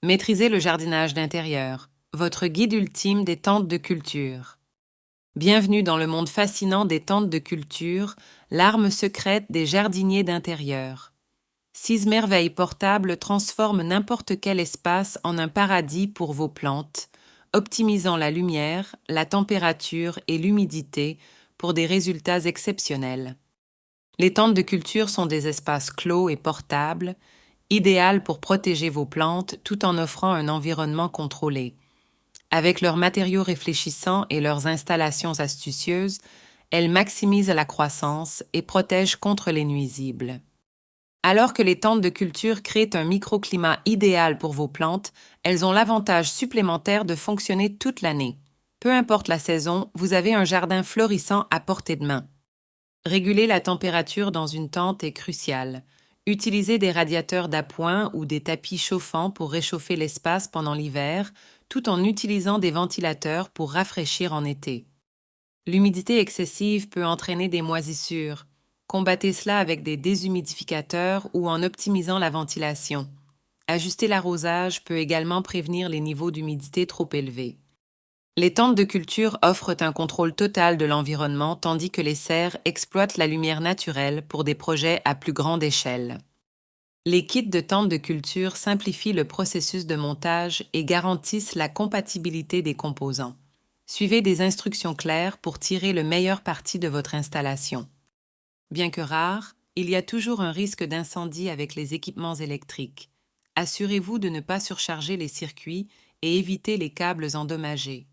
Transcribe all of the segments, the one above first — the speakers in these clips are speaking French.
Maîtrisez le jardinage d'intérieur, votre guide ultime des tentes de culture. Bienvenue dans le monde fascinant des tentes de culture, l'arme secrète des jardiniers d'intérieur. 6 merveilles portables transforment n'importe quel espace en un paradis pour vos plantes, optimisant la lumière, la température et l'humidité pour des résultats exceptionnels. Les tentes de culture sont des espaces clos et portables, idéales pour protéger vos plantes tout en offrant un environnement contrôlé. Avec leurs matériaux réfléchissants et leurs installations astucieuses, elles maximisent la croissance et protègent contre les nuisibles. Alors que les tentes de culture créent un microclimat idéal pour vos plantes, elles ont l'avantage supplémentaire de fonctionner toute l'année. Peu importe la saison, vous avez un jardin florissant à portée de main. Réguler la température dans une tente est crucial. Utilisez des radiateurs d'appoint ou des tapis chauffants pour réchauffer l'espace pendant l'hiver, tout en utilisant des ventilateurs pour rafraîchir en été. L'humidité excessive peut entraîner des moisissures. Combattez cela avec des déshumidificateurs ou en optimisant la ventilation. Ajuster l'arrosage peut également prévenir les niveaux d'humidité trop élevés. Les tentes de culture offrent un contrôle total de l'environnement tandis que les serres exploitent la lumière naturelle pour des projets à plus grande échelle. Les kits de tentes de culture simplifient le processus de montage et garantissent la compatibilité des composants. Suivez des instructions claires pour tirer le meilleur parti de votre installation. Bien que rare, il y a toujours un risque d'incendie avec les équipements électriques. Assurez-vous de ne pas surcharger les circuits et éviter les câbles endommagés.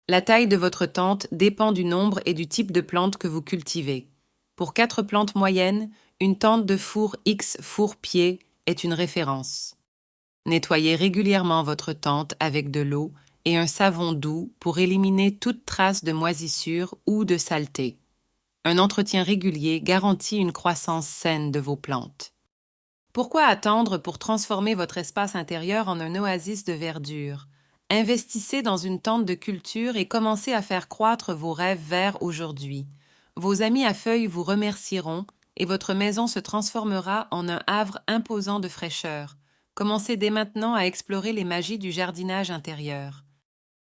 La taille de votre tente dépend du nombre et du type de plante que vous cultivez. Pour 4 plantes moyennes, une tente de four X four-pied est une référence. Nettoyez régulièrement votre tente avec de l'eau et un savon doux pour éliminer toute trace de moisissure ou de saleté. Un entretien régulier garantit une croissance saine de vos plantes. Pourquoi attendre pour transformer votre espace intérieur en un oasis de verdure? Investissez dans une tente de culture et commencez à faire croître vos rêves verts aujourd'hui. Vos amis à feuilles vous remercieront et votre maison se transformera en un havre imposant de fraîcheur. Commencez dès maintenant à explorer les magies du jardinage intérieur.